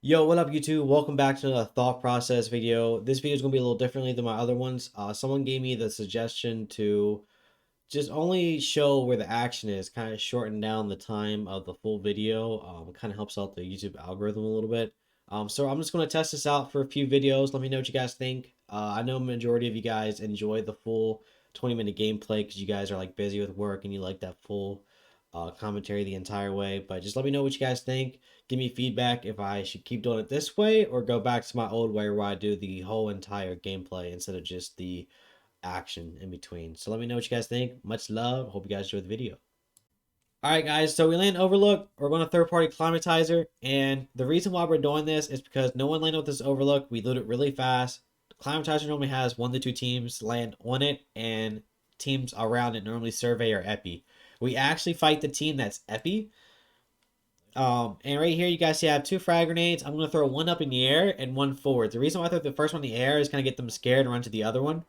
Yo, what up YouTube? Welcome back to another thought process video. This video is going to be a little differently than my other ones. Someone gave me the suggestion to just only show where the action is, kind of shorten down the time of the full video. It kind of helps out the YouTube algorithm a little bit. So I'm just going to test this out for a few videos. Let me know what you guys think. I know majority of you guys enjoy the full 20-minute gameplay because you guys are like busy with work and you like that full commentary the entire way. But just let me know what you guys think. Give me feedback if I should keep doing it this way or go back to my old way where I do the whole entire gameplay instead of just the action in between. So let me know what you guys think. Much love. Hope you guys enjoyed the video. Alright guys, so we land Overlook. We're going to third party climatizer. And the reason why we're doing this is because no one landed with this Overlook. We loot it really fast. Climatizer normally has 1 to 2 teams land on it, and teams around it normally survey or epi. We actually fight the team that's epi. And right here, you guys see I have 2 frag grenades. I'm going to throw one up in the air and one forward. The reason why I throw the first one in the air is kind of get them scared and run to the other one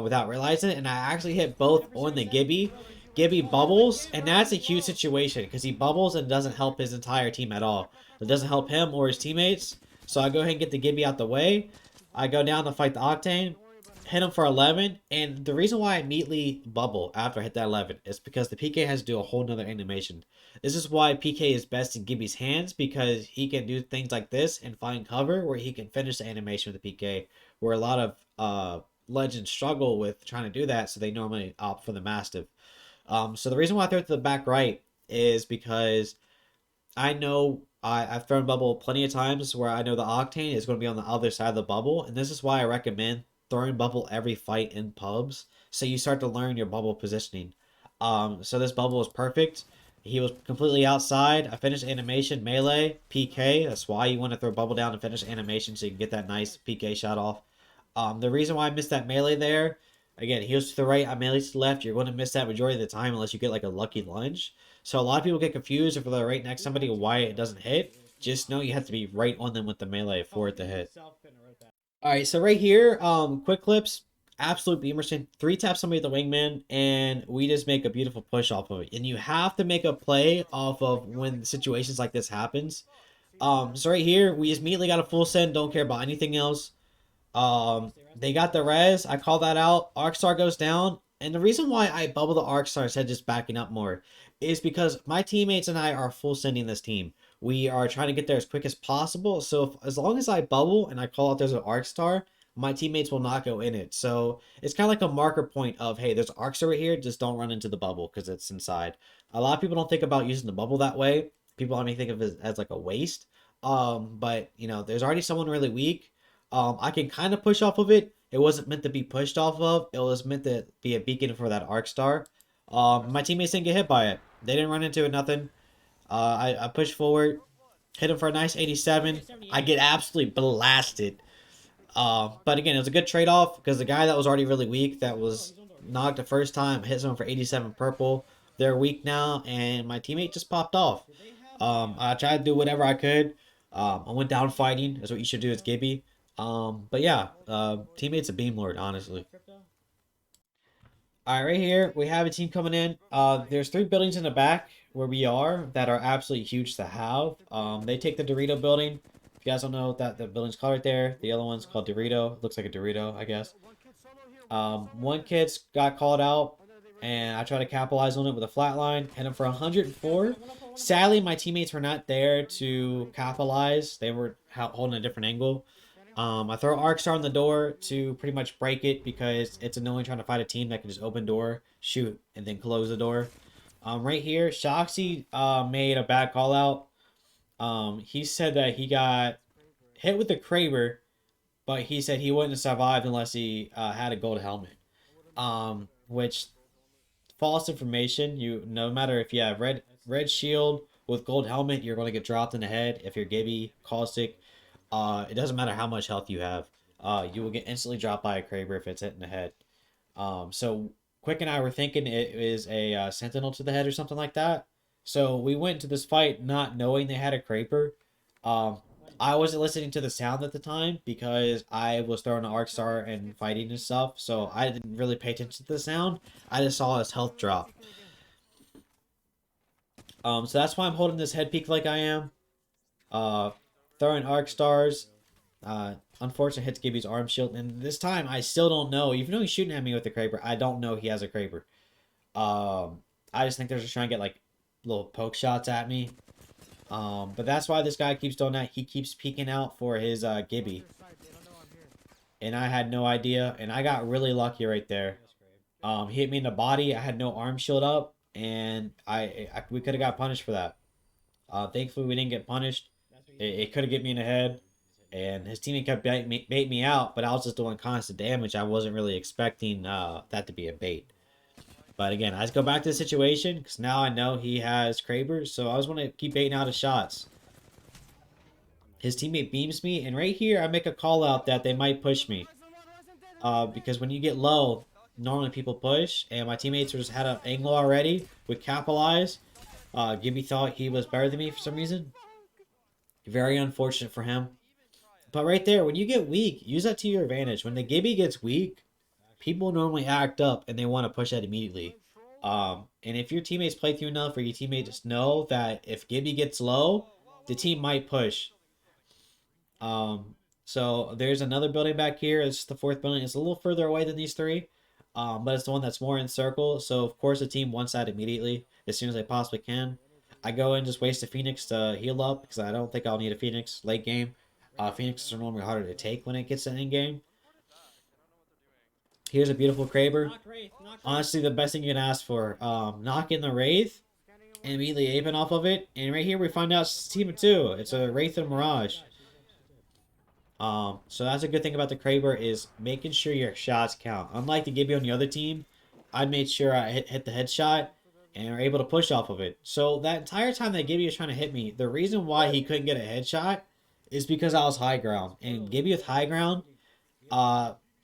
without realizing it. And I actually hit both on the Gibby. Gibby bubbles, and that's a huge situation because he bubbles and doesn't help his entire team at all. It doesn't help him or his teammates. So I go ahead and get the Gibby out the way. I go down to fight the Octane, hit him for 11, and the reason why I immediately bubble after I hit that 11 is because the PK has to do a whole nother animation. This is why PK is best in Gibby's hands, because he can do things like this and find cover where he can finish the animation with the PK, where a lot of legends struggle with trying to do that, so they normally opt for the Mastiff. So the reason why I throw it to the back right is because I know I've thrown bubble plenty of times where I know the Octane is going to be on the other side of the bubble, and this is why I recommend throwing bubble every fight in pubs, so you start to learn your bubble positioning. So this bubble was perfect. He was completely outside. I finished animation, melee, PK. That's why you want to throw bubble down and finish animation so you can get that nice PK shot off. The reason why I missed that melee there, again, he was to the right, I melee to the left. You're going to miss that majority of the time unless you get like a lucky lunge. So a lot of people get confused if they're right next to somebody why it doesn't hit. Just know you have to be right on them with the melee for it to hit. Alright, so right here, quick clips, absolute beamerson, 3-tap somebody at the wingman, and we just make a beautiful push off of it. And you have to make a play off of when situations like this happens. So right here, we just immediately got a full send, don't care about anything else. They got the res. I call that out. Arcstar goes down. And the reason why I bubble the Arcstar instead of just backing up more is because my teammates and I are full sending this team. We are trying to get there as quick as possible. So as long as I bubble and I call out there's an Arcstar, my teammates will not go in it. So it's kind of like a marker point of, hey, there's an Arcstar right here. Just don't run into the bubble because it's inside. A lot of people don't think about using the bubble that way. People only think of it as like a waste. But you know, there's already someone really weak. I can kind of push off of it. It wasn't meant to be pushed off of. It was meant to be a beacon for that Arc Star. My teammates didn't get hit by it. They didn't run into it, nothing. I pushed forward, hit him for a nice 87. I get absolutely blasted. But again, it was a good trade-off because the guy that was already really weak, that was knocked the first time, hit someone for 87 purple. They're weak now, and my teammate just popped off. I tried to do whatever I could. I went down fighting. That's what you should do as Gibby. But yeah, teammate's a beam lord, honestly. All right, right here we have a team coming in. There's 3 buildings in the back where we are that are absolutely huge to have. They take the Dorito building. If you guys don't know that the building's called right there, the other one's called Dorito. Looks like a Dorito, I guess. One kid's got called out, and I tried to capitalize on it with a flatline. Hit him for 104. Sadly, my teammates were not there to capitalize. They were holding a different angle. I throw Arcstar on the door to pretty much break it because it's annoying trying to fight a team that can just open door, shoot, and then close the door. Right here, Shoxy made a bad call out. He said that he got hit with the Kraber, but he said he wouldn't have survived unless he had a gold helmet. Which false information. You no matter if you have red shield with gold helmet, you're going to get dropped in the head. If you're Gibby, Caustic, it doesn't matter how much health you have. You will get instantly dropped by a Kraber if it's hit in the head. So Quick and I were thinking it is a Sentinel to the head or something like that. So we went into this fight not knowing they had a Kraber. Um, I wasn't listening to the sound at the time because I was throwing an Arc Star and fighting and stuff. So I didn't really pay attention to the sound. I just saw his health drop. So that's why I'm holding this head peak like I am. throwing arc stars. Unfortunately hits Gibby's arm shield, and this time I still don't know. Even though he's shooting at me with the Kraber, I don't know he has a Kraber. I just think they're just trying to get like little poke shots at me. But that's why this guy keeps doing that. He keeps peeking out for his Gibby, and I had no idea, and I got really lucky right there. He hit me in the body. I had no arm shield up, and we could have got punished for that. Thankfully, we didn't get punished. It could have get me in the head, and his teammate kept bait me out, but I was just doing constant damage. I wasn't really expecting that to be a bait. But again, I just go back to the situation because now I know he has Kraber, so I just want to keep baiting out his shots. His teammate beams me, and right here I make a call out that they might push me. Because when you get low, normally people push, and my teammates just had an angle already, would capitalize. Gibby thought he was better than me for some reason. Very unfortunate for him. But right there, when you get weak, use that to your advantage. When the Gibby gets weak, people normally act up and they want to push that immediately. And if your teammates play through enough, or your teammates know that if Gibby gets low, the team might push. So there's another building back here. It's the fourth building. It's a little further away than these three, but it's the one that's more in circle. So of course the team wants that immediately as soon as they possibly can. I go and just waste a Phoenix to heal up because I don't think I'll need a Phoenix late game. Phoenixes are normally harder to take when it gets to end game. Here's a beautiful Kraber. Honestly, the best thing you can ask for. Knock in the Wraith and immediately aping off of it. And right here we find out it's a team of two. It's a Wraith and Mirage. So that's a good thing about the Kraber is making sure your shots count. Unlike the Gibby on the other team, I made sure I hit the headshot and were able to push off of it. So that entire time that Gibby was trying to hit me, the reason why he couldn't get a headshot is because I was high ground. And Gibby with high ground,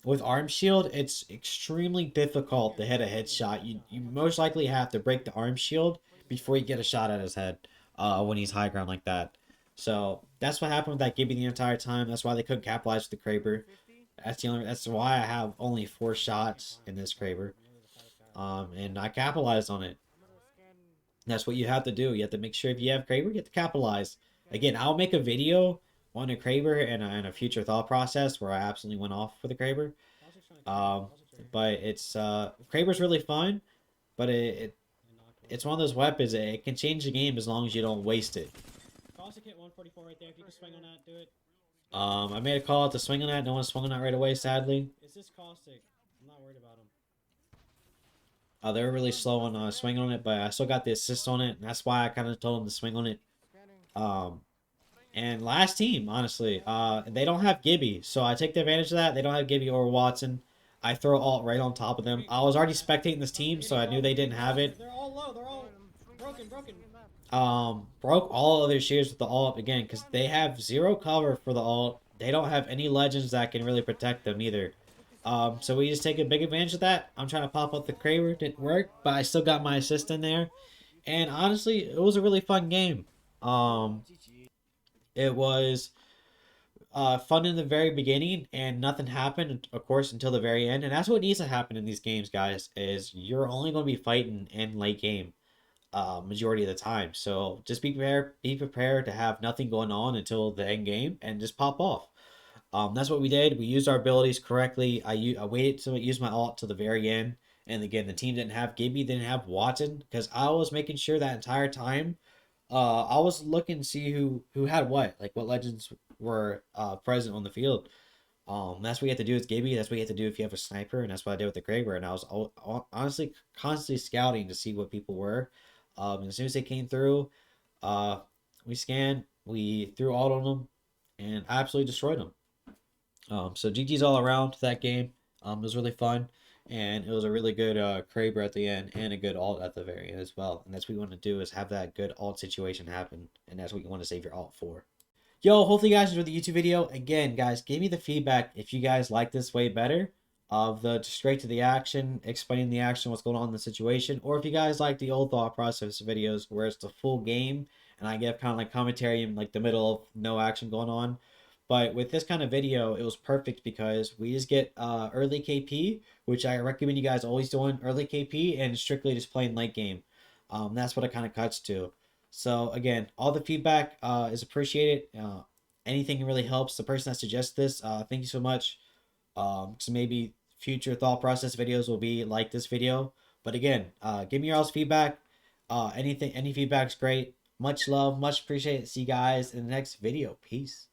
with arm shield, it's extremely difficult to hit a headshot. You most likely have to break the arm shield before you get a shot at his head when he's high ground like that. So that's what happened with that Gibby the entire time. That's why they couldn't capitalize with the Kraber. That's why I have only 4 shots in this Kraber. And I capitalized on it. That's what you have to do. You have to make sure if you have Kraber, you have to capitalize. Again, I'll make a video on a Kraber and a future thought process where I absolutely went off for the Kraber. But it's Kraber's really fun, but it's one of those weapons. It can change the game as long as you don't waste it. Caustic hit 144 right there. If you can swing on that, do it. I made a call out to swing on that. No one swung on that right away, sadly. It's just Caustic. I'm not worried about him. They were really slow on swinging on it, but I still got the assist on it, and that's why I kind of told them to swing on it. And last team, honestly, they don't have Gibby, so I take the advantage of that. They don't have Gibby or Watson. I throw alt right on top of them. I was already spectating this team, so I knew they didn't have it. They're all low. They're all broken. Broke all of their shares with the alt again because they have 0 cover for the alt. They don't have any legends that can really protect them either. So we just take a big advantage of that. I'm trying to pop up the Kraber. Didn't work, but I still got my assist in there. And honestly, it was a really fun game. It was fun in the very beginning, and nothing happened, of course, until the very end. And that's what needs to happen in these games, guys, is you're only going to be fighting in late game majority of the time. So just be prepared to have nothing going on until the end game and just pop off. That's what we did. We used our abilities correctly. I waited to use my ult to the very end. And again, the team didn't have Gibby, didn't have Watson, because I was making sure that entire time. I was looking to see who had what, like what legends were present on the field. That's what you have to do with Gibby. That's what you have to do if you have a sniper, and that's what I did with the Kraber. And I was honestly constantly scouting to see what people were. And as soon as they came through, we scanned, we threw ult on them, and absolutely destroyed them. So GG's all around that game. It was really fun, and it was a really good Kraber at the end and a good alt at the very end as well. And that's what you want to do, is have that good alt situation happen, and that's what you want to save your alt for. Yo, hopefully you guys enjoyed the YouTube video. Again, guys, give me the feedback if you guys like this way better, of the straight to the action, explaining the action, what's going on in the situation, or if you guys like the old thought process videos where it's the full game and I give kind of like commentary in like the middle of no action going on. But with this kind of video, it was perfect because we just get early KP, which I recommend you guys always doing early KP and strictly just playing late game. That's what it kind of cuts to. So again, all the feedback is appreciated. anything really helps the person that suggests this, thank you so much. So maybe future thought process videos will be like this video. But again, give me your all's feedback. Any feedback's great. Much love, much appreciated. See you guys in the next video. Peace.